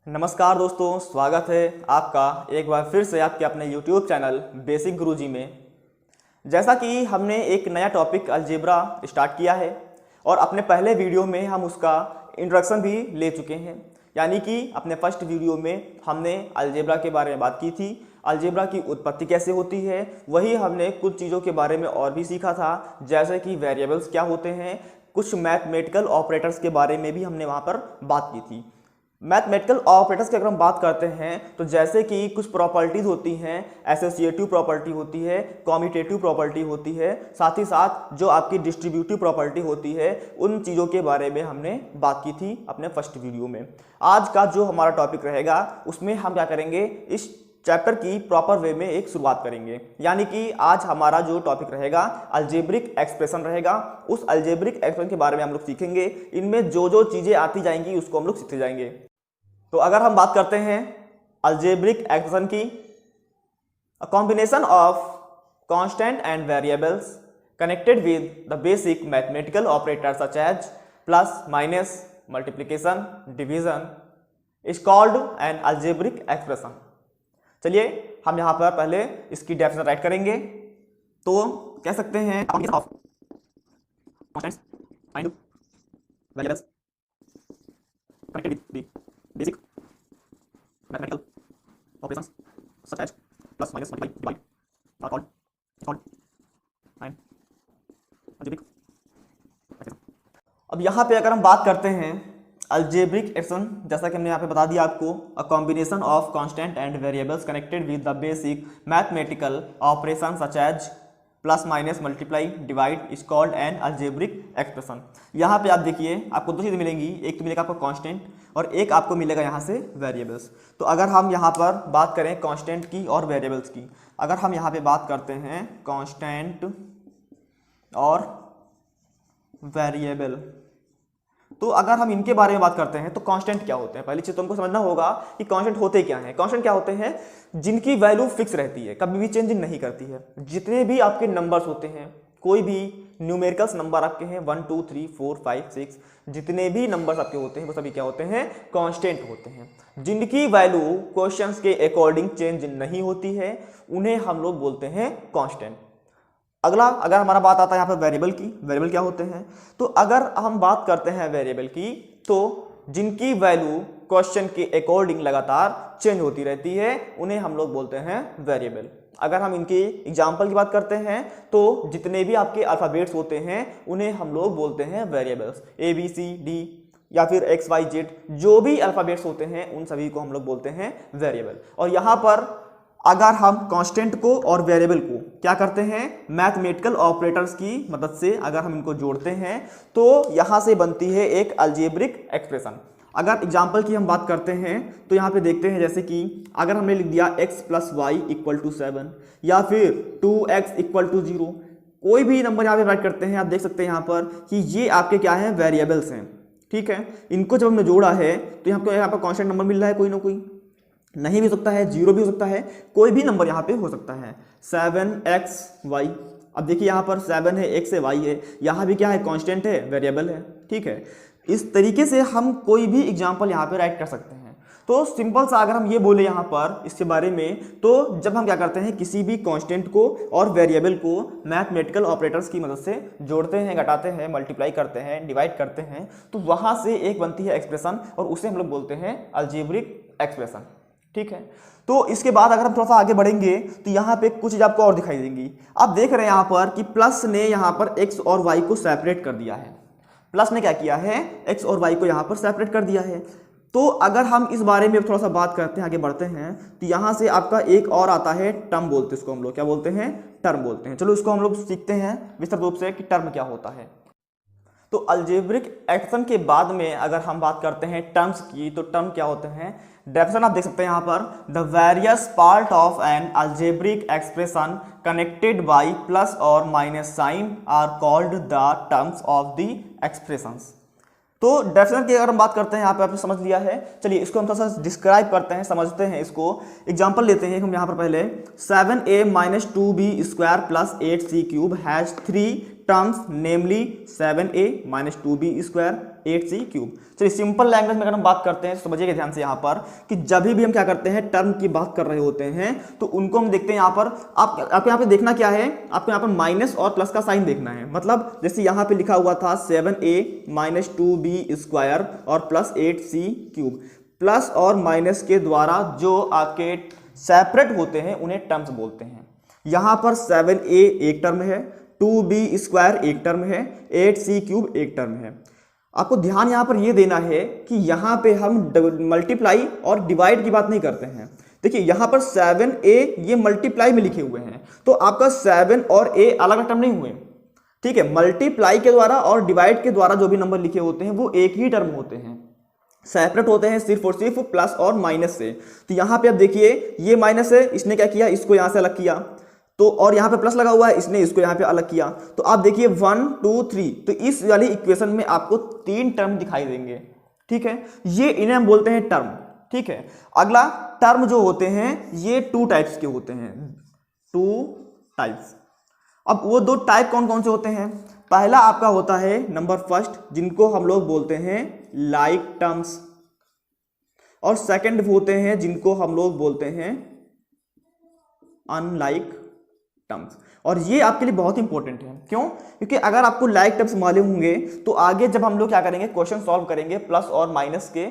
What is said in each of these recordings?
नमस्कार दोस्तों, स्वागत है आपका एक बार फिर से आपके अपने YouTube चैनल बेसिक गुरुजी में। जैसा कि हमने एक नया टॉपिक अलजेब्रा स्टार्ट किया है और अपने पहले वीडियो में हम उसका इंट्रोडक्शन भी ले चुके हैं। यानी कि अपने फर्स्ट वीडियो में हमने अलजेब्रा के बारे में बात की थी, अलजेब्रा की उत्पत्ति कैसे होती है। वही हमने कुछ चीज़ों के बारे में और भी सीखा था, जैसे कि वेरिएबल्स क्या होते हैं, कुछ मैथमेटिकल ऑपरेटर्स के बारे में भी हमने वहाँ पर बात की थी। मैथमेटिकल ऑपरेटर्स की अगर हम बात करते हैं तो जैसे कि कुछ प्रॉपर्टीज़ होती हैं, एसोसिएटिव प्रॉपर्टी होती है, कॉम्यूटेटिव प्रॉपर्टी होती है, साथ ही साथ जो आपकी डिस्ट्रीब्यूटिव प्रॉपर्टी होती है, उन चीज़ों के बारे में हमने बात की थी अपने फर्स्ट वीडियो में। आज का जो हमारा टॉपिक रहेगा उसमें हम क्या करेंगे, इस चैप्टर की प्रॉपर वे में एक शुरुआत करेंगे। यानी कि आज हमारा जो टॉपिक रहेगा अलजेब्रिक एक्सप्रेशन रहेगा। उस अलजेब्रिक एक्सप्रेशन के बारे में हम लोग सीखेंगे। इनमें जो जो चीज़ें आती जाएंगी उसको हम लोग सीखते जाएंगे। तो अगर हम बात करते हैं अलजेब्रिक एक्सप्रेशन की, a combination of constant and variables connected with the basic mathematical operator such as plus, minus, multiplication, division is called an algebraic expression. चलिए हम यहां पर पहले इसकी डेफिनेशन राइट करेंगे। तो कह सकते हैं combination of constants and variables connected with the basic mathematical operations such as plus, minus, multiply, divide are called and algebraic expression। अब यहाँ पे अगर हम बात करते हैं अलजेब्रिक एक्सप्रेशन, जैसा कि हमने यहाँ पे बता दिया आपको, a combination of constant and variables connected with the basic mathematical operation such as plus, minus, multiply, divide is called an algebraic expression. यहाँ पे आप देखिए आपको दो चीज़ें मिलेंगी, एक तो मिलेगा आपको कांस्टेंट और एक आपको मिलेगा यहाँ से वेरिएबल्स। तो अगर हम यहाँ पर बात करें कांस्टेंट की और वेरिएबल्स की, अगर हम यहाँ पे बात करते हैं कांस्टेंट और वेरिएबल, तो अगर हम इनके बारे में बात करते हैं तो कांस्टेंट क्या होते हैं, पहली चीज तुमको समझना होगा कि कांस्टेंट होते क्या हैं। कांस्टेंट क्या होते हैं, जिनकी वैल्यू फिक्स रहती है, कभी भी चेंज नहीं करती है। जितने भी आपके नंबर्स होते हैं, कोई भी न्यूमेरिकल्स नंबर आपके हैं 1 2 3 4 5 6, जितने भी नंबर्स आपके होते हैं वो सभी क्या होते हैं, कांस्टेंट होते हैं। जिनकी वैल्यू क्वेश्चंस के अकॉर्डिंग चेंज नहीं होती है उन्हें हम लोग बोलते हैं कांस्टेंट। अगला अगर हमारा बात आता है यहाँ पर वेरिएबल की, वेरिएबल क्या होते हैं, तो अगर हम बात करते हैं वेरिएबल की, तो जिनकी वैल्यू क्वेश्चन के अकॉर्डिंग लगातार चेंज होती रहती है उन्हें हम लोग बोलते हैं वेरिएबल। अगर हम इनके एग्जाम्पल की बात करते हैं तो जितने भी आपके अल्फ़ाबेट्स होते हैं उन्हें हम लोग बोलते हैं वेरिएबल्स। ABCD या फिर XYZ जो भी अल्फ़ाबेट्स होते हैं उन सभी को हम लोग बोलते हैं वेरिएबल। और यहाँ पर अगर हम कांस्टेंट को और वेरिएबल को क्या करते हैं, मैथमेटिकल ऑपरेटर्स की मदद से अगर हम इनको जोड़ते हैं तो यहाँ से बनती है एक अलजेब्रिक एक्सप्रेशन। अगर एग्जांपल की हम बात करते हैं तो यहाँ पे देखते हैं, जैसे कि अगर हमने लिख दिया x + y = 7 या फिर 2x = 0, कोई भी नंबर यहाँ पे राइट करते हैं, आप देख सकते हैं यहाँ पर कि ये आपके क्या हैं, वेरिएबल्स हैं। ठीक है, इनको जब हमने जोड़ा है तो यहाँ पर कॉन्स्टेंट नंबर मिल रहा है, कोई ना कोई, नहीं भी हो सकता है, 0 भी हो सकता है, कोई भी नंबर यहाँ पे हो सकता है। 7xy, अब देखिए यहाँ पर 7 है, x है, y है, यहाँ भी क्या है, कांस्टेंट है, वेरिएबल है। ठीक है, इस तरीके से हम कोई भी एग्जांपल यहाँ पे राइट कर सकते हैं। तो सिंपल सा अगर हम ये बोले यहाँ पर इसके बारे में, तो जब हम क्या करते हैं, किसी भी कांस्टेंट को और वेरिएबल को मैथमेटिकल ऑपरेटर्स की मदद से जोड़ते हैं, घटाते हैं, मल्टीप्लाई करते हैं, डिवाइड करते हैं, तो वहाँ से एक बनती है एक्सप्रेशन और उसे हम लोग बोलते हैं अलजेब्रिक एक्सप्रेशन। ठीक है, तो इसके बाद अगर हम थोड़ा सा आगे बढ़ेंगे तो यहाँ पे कुछ चीज़ आपको और दिखाई देंगी। आप देख रहे हैं यहाँ पर कि प्लस ने यहाँ पर x और y को सेपरेट कर दिया है। प्लस ने क्या किया है, x और y को यहाँ पर सेपरेट कर दिया है। तो अगर हम इस बारे में थोड़ा सा बात करते हैं, आगे बढ़ते हैं, तो यहाँ से आपका एक और आता है टर्म, बोलते हैं इसको हम लोग, क्या बोलते हैं, टर्म बोलते हैं। चलो इसको हम लोग सीखते हैं विस्तृत रूप से कि टर्म क्या होता है। तो अलजेब्रिक एक्सप्रेशन के बाद में अगर हम बात करते हैं टर्म्स की, तो टर्म क्या होते हैं, डेफिनेशन आप देख सकते हैं यहाँ पर, the various part of an algebraic expression connected by plus और minus sign are called the terms of the expressions. तो डेफिनेशन की अगर हम बात करते हैं, यहाँ पे आपने समझ लिया है। चलिए इसको हम थोड़ा सा डिस्क्राइब करते हैं, समझते हैं इसको। एग्जांपल लेते हैं हम यहाँ पर पहले, 7a - 2b² + 8c³ has 3 terms namely 7a - 2b² 8c cube. चलिए सिंपल लैंग्वेज में अगर हम बात करते हैं तो समझिएगा ध्यान से यहाँ पर कि जब भी हम क्या करते हैं टर्म की बात कर रहे होते हैं तो उनको हम देखते हैं यहाँ पर आपको यहाँ पे देखना क्या है, आपको यहाँ पर माइनस और प्लस का साइन देखना है। मतलब जैसे यहाँ पे लिखा हुआ था 7a माइनस 2b स्क्वायर और प्लस 8c क्यूब, प्लस और माइनस के द्वारा जो आपके सेपरेट होते हैं उन्हें टर्म्स बोलते हैं। यहाँ पर 7a एक टर्म है, 2b स्क्वायर एक टर्म है, 8c क्यूब एक टर्म है। आपको ध्यान यहाँ पर ये देना है कि यहाँ पे हम मल्टीप्लाई और डिवाइड की बात नहीं करते हैं। देखिए यहाँ पर 7a ये मल्टीप्लाई में लिखे हुए हैं, तो आपका 7 और a अलग अलग टर्म नहीं हुए, ठीक है। मल्टीप्लाई के द्वारा और डिवाइड के द्वारा जो भी नंबर लिखे होते हैं वो एक ही टर्म होते हैं, सेपरेट होते हैं सिर्फ और सिर्फ प्लस और माइनस से। तो यहाँ पे अब देखिए ये माइनस है, इसने क्या किया, इसको यहाँ से अलग किया, तो और यहाँ पे प्लस लगा हुआ है, इसने इसको यहाँ पे अलग किया। तो आप देखिए 1 2 3, तो इस वाली इक्वेशन में आपको 3 टर्म दिखाई देंगे, ठीक है। ये इन्हें हम बोलते हैं टर्म, ठीक है। अगला टर्म जो होते हैं ये 2 टाइप्स के होते हैं, 2 टाइप्स। अब वो 2 टाइप कौन कौन से होते हैं? पहला आपका होता है नंबर फर्स्ट, जिनको हम लोग बोलते हैं लाइक टर्म्स, और सेकंड होते हैं जिनको हम लोग बोलते हैं अनलाइक टर्म्स। और ये आपके लिए बहुत इंपॉर्टेंट है, क्यों? क्योंकि अगर आपको लाइक टर्म्स मालूम होंगे तो आगे जब हम लोग क्या करेंगे, क्वेश्चन सॉल्व करेंगे प्लस और माइनस के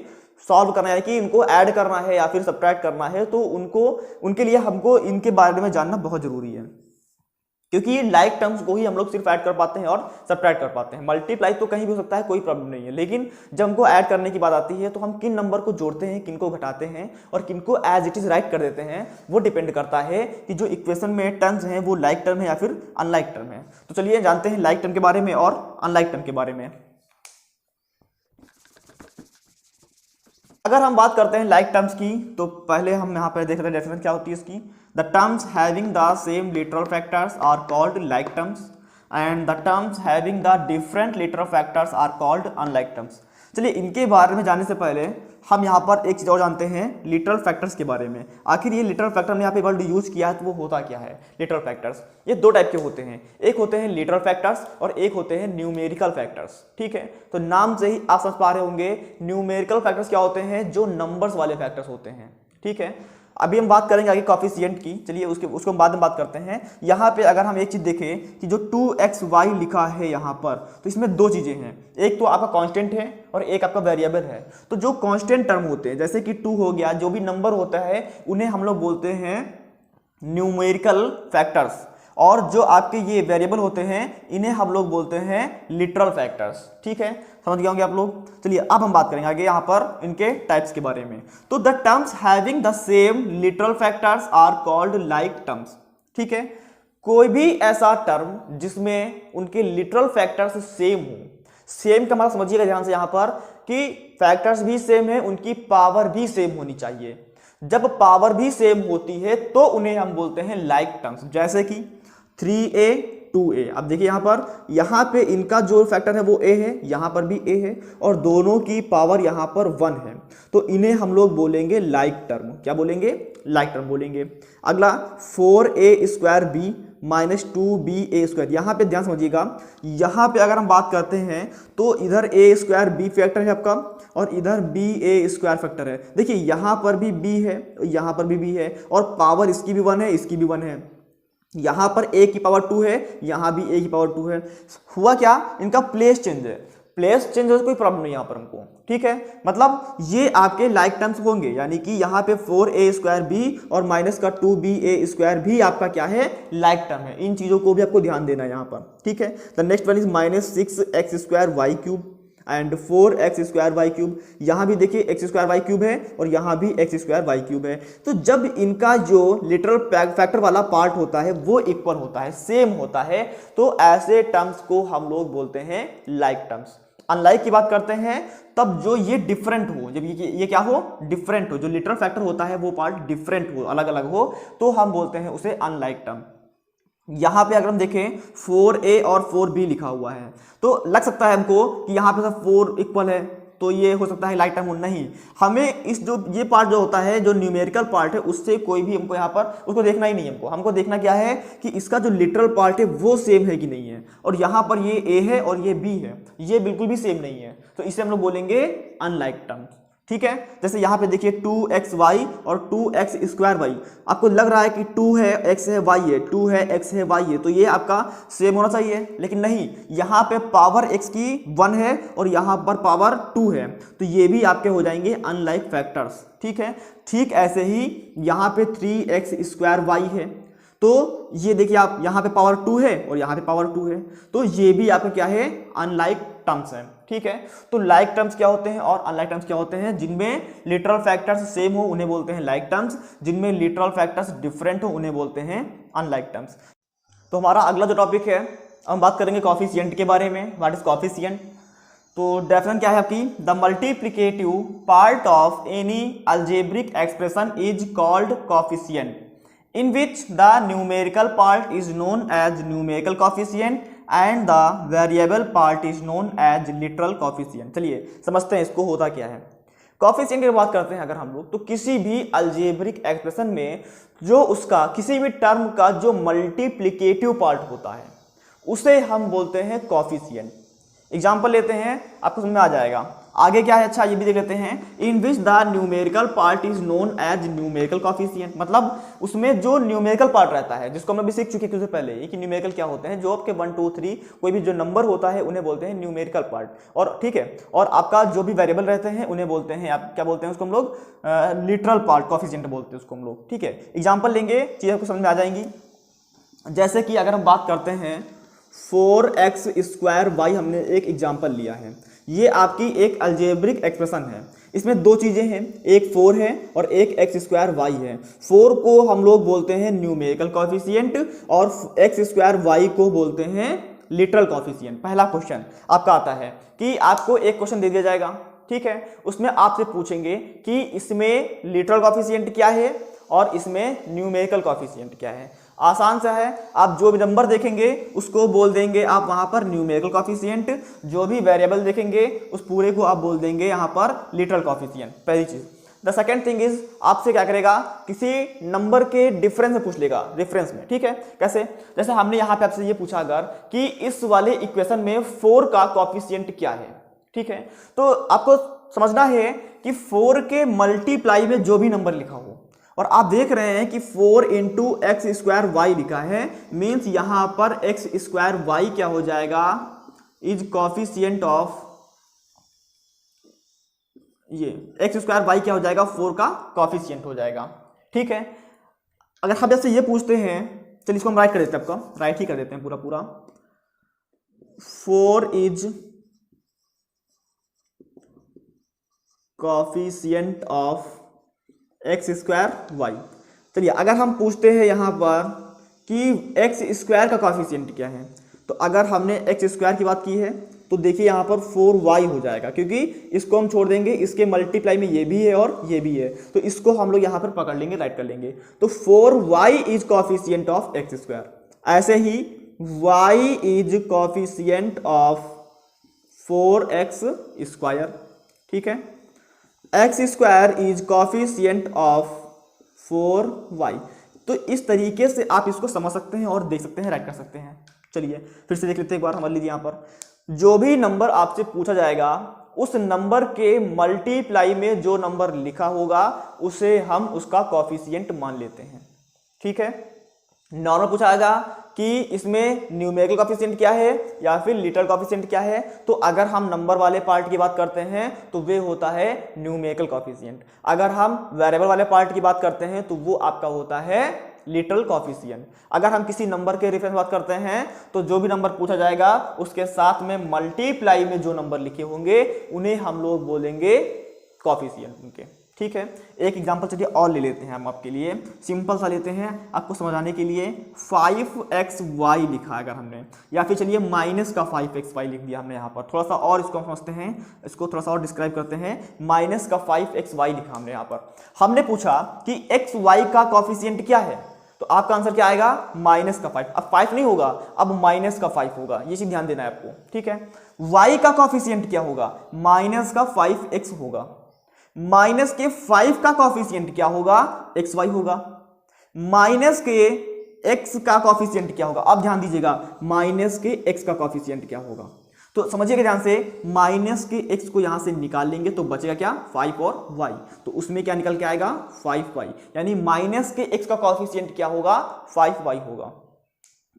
सॉल्व करना है कि इनको ऐड करना है या फिर सब्ट्रैक्ट करना है, तो उनके लिए हमको इनके बारे में जानना बहुत जरूरी है। क्योंकि ये लाइक टर्म्स को ही हम लोग सिर्फ ऐड कर पाते हैं और सब्ट्रैक्ट कर पाते हैं। मल्टीप्लाई तो कहीं भी हो सकता है, कोई प्रॉब्लम नहीं है, लेकिन जब हमको ऐड करने की बात आती है तो हम किन नंबर को जोड़ते हैं, किनको घटाते हैं और किनको एज इट इज राइट कर देते हैं, वो डिपेंड करता है कि जो इक्वेशन में टर्म्स हैं वो लाइक टर्म है या फिर अनलाइक टर्म है। तो चलिए जानते हैं लाइक टर्म के बारे में और अनलाइक टर्म के बारे में। अगर हम बात करते हैं लाइक टर्म्स की तो पहले हम यहाँ पर देख रहे हैं डेफिनेशन क्या होती है इसकी। The terms having the same literal factors are called like terms and the terms having the different literal factors are called unlike terms। चलिए इनके बारे में जानने से पहले हम यहाँ पर एक चीज़ और जानते हैं लिटरल फैक्टर्स के बारे में। आखिर ये लिटरल फैक्टर ने यहाँ पे वर्ड यूज किया है तो वो होता क्या है? लिटरल फैक्टर्स ये 2 टाइप के होते हैं, एक होते हैं लिटरल फैक्टर्स और एक होते हैं न्यूमेरिकल फैक्टर्स, ठीक है। तो नाम से ही आप समझ पा रहे होंगे न्यूमेरिकल फैक्टर्स क्या होते हैं, जो नंबर्स वाले फैक्टर्स होते हैं, ठीक है। अभी हम बात करेंगे आगे कोएफिशिएंट की, चलिए उसको हम बाद में बात करते हैं। यहाँ पे अगर हम एक चीज देखें कि जो 2xy लिखा है यहाँ पर, तो इसमें 2 चीजें हैं, एक तो आपका कांस्टेंट है और एक आपका वेरिएबल है। तो जो कांस्टेंट टर्म होते हैं जैसे कि 2 हो गया, जो भी नंबर होता है उन्हें हम लोग बोलते हैं न्यूमेरिकल फैक्टर्स, और जो आपके ये वेरिएबल होते हैं इन्हें हम लोग बोलते हैं लिटरल फैक्टर्स, ठीक है। समझ गए होंगे आप लोग। चलिए अब हम बात करेंगे आगे यहाँ पर इनके टाइप्स के बारे में। तो the terms having the same literal factors are called like terms, ठीक है। कोई भी ऐसा टर्म जिसमें उनके लिटरल फैक्टर्स सेम हो, सेम का मतलब समझिएगा ध्यान से यहाँ पर कि फैक्टर्स भी सेम है, उनकी पावर भी सेम होनी चाहिए। जब पावर भी सेम होती है तो उन्हें हम बोलते हैं लाइक टर्म्स, जैसे कि 3a 2a। अब देखिए यहाँ पे इनका जो फैक्टर है वो a है, यहाँ पर भी a है, और दोनों की पावर यहाँ पर 1 है, तो इन्हें हम लोग बोलेंगे लाइक टर्म। क्या बोलेंगे? लाइक टर्म बोलेंगे। अगला 4a square b minus 2ba square, यहाँ पे ध्यान समझिएगा, यहाँ पे अगर हम बात करते हैं तो इधर a स्क्वायर b फैक्टर है आपका और इधर ba स्क्वायर फैक्टर है। देखिए यहाँ पर भी b है, यहाँ पर भी b है, और पावर इसकी भी 1 है, इसकी भी 1 है। यहाँ पर a की पावर 2 है, यहाँ भी a की पावर 2 है। हुआ क्या? इनका प्लेस चेंज है, प्लेस चेंज हो तो कोई प्रॉब्लम नहीं यहाँ पर हमको, ठीक है। मतलब ये आपके लाइक टर्म्स होंगे, यानी कि यहाँ पे 4a स्क्वायर b और माइनस का 2ba स्क्वायर भी आपका क्या है? लाइक टर्म है। इन चीजों को भी आपको ध्यान देना है यहाँ पर, ठीक है। The next one is minus 6x square Y cube and 4x square Y cube. यहाँ भी देखिए x स्क्वायर वाई क्यूब है और यहाँ भी x स्क्वायर वाई क्यूब है। तो जब इनका जो लिटरल फैक्टर वाला पार्ट होता है वो इक्वल होता है, सेम होता है, तो ऐसे टर्म्स को हम लोग बोलते हैं लाइक टर्म्स। अनलाइक की बात करते हैं तब जो ये डिफरेंट हो, जब ये क्या हो? डिफरेंट हो, जो लिटरल फैक्टर होता है वो पार्ट डिफरेंट हो, अलग अलग हो, तो हम बोलते हैं उसे अनलाइक टर्म। यहाँ पे अगर हम देखें 4a और 4b लिखा हुआ है तो लग सकता है हमको कि यहाँ पे सब 4 इक्वल है, तो ये हो सकता है लाइक टर्म हो, नहीं, हमें इस जो ये पार्ट जो होता है जो न्यूमेरिकल पार्ट है उससे कोई भी हमको यहाँ पर उसको देखना ही नहीं है। हमको देखना क्या है कि इसका जो लिटरल पार्ट है वो सेम है कि नहीं है, और यहाँ पर ये ए है और ये बी है, ये बिल्कुल भी सेम नहीं है, तो इसे हम लोग बोलेंगे अनलाइक टर्म। ठीक है, जैसे यहाँ पे देखिए 2xy और 2x²y, आपको लग रहा है कि 2 है x है y है, 2 है x है y है, तो ये आपका सेम होना चाहिए, लेकिन नहीं, यहाँ पे पावर x की 1 है और यहाँ पर पावर 2 है, तो ये भी आपके हो जाएंगे अनलाइक फैक्टर्स। ठीक है, ठीक ऐसे ही यहाँ पे 3x² है, तो ये देखिए आप यहाँ पे पावर 2 है और यहाँ पे पावर 2 है, तो ये भी आपका क्या है, अनलाइक टर्म्स है। ठीक है, तो लाइक टर्म्स क्या होते हैं और अनलाइक टर्म्स क्या होते हैं? जिनमें लिटरल फैक्टर्स सेम हो उन्हें बोलते हैं लाइक टर्म्स, जिनमें लिटरल फैक्टर्स डिफरेंट हो उन्हें बोलते हैं अनलाइक टर्म्स। तो हमारा अगला जो टॉपिक है, हम बात करेंगे कॉफिशिएंट के बारे में। What is coefficient? तो डेफिनेशन क्या है आपकी? The multiplicative part of any algebraic expression is called coefficient, in which the numerical part is known as numerical coefficient and the variable part is known as literal coefficient। चलिए समझते हैं इसको होता क्या है। कोफिशिएंट की बात करते हैं अगर हम लोग, तो किसी भी अलजेब्रिक एक्सप्रेशन में जो उसका किसी भी टर्म का जो मल्टीप्लिकेटिव पार्ट होता है उसे हम बोलते हैं कोफिशिएंट। एग्जाम्पल लेते हैं, आपको समझ में आ जाएगा। आगे क्या है, अच्छा ये भी देख लेते हैं। In which the numerical part is known as numerical coefficient, मतलब उसमें जो न्यूमेरिकल पार्ट रहता है, जिसको हम अभी सीख चुके हैं पहले ही कि न्यूमेरिकल क्या होते हैं, जो आपके 1 2 3 कोई भी जो नंबर होता है उन्हें बोलते हैं न्यूमेरिकल पार्ट। और ठीक है, और आपका जो भी वेरिएबल रहते हैं उन्हें बोलते हैं, आप क्या बोलते हैं उसको हम लोग, लिटरल पार्ट कॉफिशिएंट बोलते हैं उसको हम लोग। ठीक है, एग्जाम्पल लेंगे, चीज़ें आपको समझ में आ जाएंगी। जैसे कि अगर हम बात करते हैं 4x² हमने एक एग्जाम्पल लिया है, ये आपकी एक अलजेब्रिक एक्सप्रेशन है। इसमें दो चीज़ें हैं, एक 4 है और एक x² है। 4 को हम लोग बोलते हैं न्यूमेरिकल कॉफिशिएंट और x² को बोलते हैं लिटरल कॉफिशिएंट। पहला क्वेश्चन आपका आता है कि आपको एक क्वेश्चन दे दिया जाएगा, ठीक है, उसमें आपसे पूछेंगे कि इसमें लिटरल कॉफिशिएंट क्या है और इसमें न्यूमेरिकल कॉफिशिएंट क्या है। आसान सा है, आप जो भी नंबर देखेंगे उसको बोल देंगे आप वहां पर न्यूमेरिकल कॉफिशिएंट, जो भी वेरिएबल देखेंगे उस पूरे को आप बोल देंगे यहां पर लिटरल कॉफिशिएंट। पहली चीज। द सेकंड थिंग इज, आपसे क्या करेगा, किसी नंबर के डिफरेंस में पूछ लेगा, रेफरेंस में। ठीक है, कैसे? जैसे हमने यहाँ पे आपसे ये पूछा अगर कि इस वाले इक्वेशन में 4 का कॉफिशिएंट क्या है, ठीक है, तो आपको समझना है कि 4 के मल्टीप्लाई में जो भी नंबर लिखा हो, और आप देख रहे हैं कि 4 × x² लिखा है, मीन्स यहां पर x² क्या हो जाएगा, इज कॉफिशिएंट ऑफ, ये x² क्या हो जाएगा, 4 का कॉफिशिएंट हो जाएगा। ठीक है, अगर हम जैसे ये पूछते हैं, चलिए इसको हम राइट कर देते हैं, आपका राइट ही कर देते हैं पूरा पूरा। 4 इज कॉफिशिएंट ऑफ x²y। चलिए अगर हम पूछते हैं यहां पर कि x² का कॉफिशिएंट क्या है, तो अगर हमने x² की बात की है तो देखिए यहां पर 4y हो जाएगा, क्योंकि इसको हम छोड़ देंगे, इसके मल्टीप्लाई में ये भी है और ये भी है, तो इसको हम लोग यहां पर पकड़ लेंगे, राइट कर लेंगे। तो 4y is coefficient of x²। ऐसे ही y is coefficient of 4x²। ठीक है, x² is coefficient of 4y। तो इस तरीके से आप इसको समझ सकते हैं और देख सकते हैं, राइट कर सकते हैं। चलिए फिर से देख लेते हैं एक बार। हमारे लिए यहाँ पर जो भी नंबर आपसे पूछा जाएगा उस नंबर के मल्टीप्लाई में जो नंबर लिखा होगा उसे हम उसका कॉफिशिएंट मान लेते हैं। ठीक है, नॉर्मल पूछाएगा कि इसमें न्यूमेरिकल कॉफिशिएंट क्या है या फिर लिटरल कॉफिशिएंट क्या है, तो अगर हम नंबर वाले पार्ट की बात करते हैं तो वे होता है न्यूमेरिकल कॉफिशिएंट। अगर हम वेरिएबल वाले पार्ट की बात करते हैं तो वो आपका होता है लिटरल कॉफिशिएंट। अगर हम किसी नंबर के रेफरेंस बात करते हैं तो जो भी नंबर पूछा जाएगा उसके साथ में मल्टीप्लाई में जो नंबर लिखे होंगे उन्हें हम लोग बोलेंगे कॉफिशिएंट उनके। ठीक है, एक एग्जांपल चलिए और ले लेते हैं हम आपके लिए, सिंपल सा लेते हैं आपको समझाने के लिए। 5xy लिखा अगर हमने, या फिर चलिए माइनस का 5xy लिख दिया हमने यहाँ पर, थोड़ा सा और इसको हम समझते हैं, इसको थोड़ा सा और डिस्क्राइब करते हैं। माइनस का 5xy लिखा हमने यहाँ पर, हमने पूछा कि xy का कॉफिशिएंट क्या है, तो आपका आंसर क्या आएगा, -5। अब 5 नहीं होगा, अब -5 होगा, ये चीज ध्यान देना है आपको। ठीक है, y का कॉफिशिएंट क्या होगा, माइनस का 5x होगा, माइनस के 5 का कॉफिशिएंट क्या होगा, xy होगा, माइनस के x का कॉफिशिएंट क्या होगा, अब ध्यान दीजिएगा, माइनस के x का कॉफिशिएंट क्या होगा। तो समझिएगा ध्यान से, माइनस के x को यहां से निकाल लेंगे तो बचेगा क्या, 5 और y, तो उसमें क्या निकल के आएगा, 5y, यानी माइनस के x का कॉफिशिएंट क्या होगा, 5y होगा।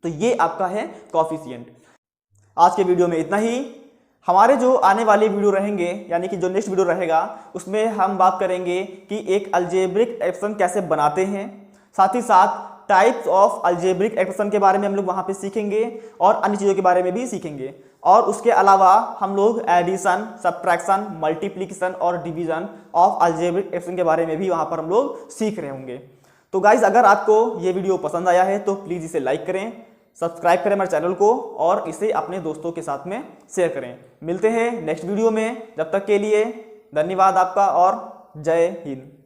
तो ये आपका है कॉफिशिएंट। आज के वीडियो में इतना ही। हमारे जो आने वाले वीडियो रहेंगे, यानी कि जो नेक्स्ट वीडियो रहेगा, उसमें हम बात करेंगे कि एक अलजेब्रिक एक्सप्रेशन कैसे बनाते हैं, साथ ही साथ टाइप्स ऑफ अलजेब्रिक एक्सप्रेशन के बारे में हम लोग वहां पे सीखेंगे और अन्य चीज़ों के बारे में भी सीखेंगे। और उसके अलावा हम लोग एडिशन, सब्ट्रैक्शन, मल्टीप्लिकेशन और डिवीजन ऑफ अलजेब्रिक एक्सप्रेशन के बारे में भी वहां पर हम लोग सीख रहे होंगे। तो गाइज, अगर आपको ये वीडियो पसंद आया है तो प्लीज़ इसे लाइक करें, सब्सक्राइब करें हमारे चैनल को और इसे अपने दोस्तों के साथ में शेयर करें। मिलते हैं नेक्स्ट वीडियो में, जब तक के लिए धन्यवाद आपका और जय हिंद।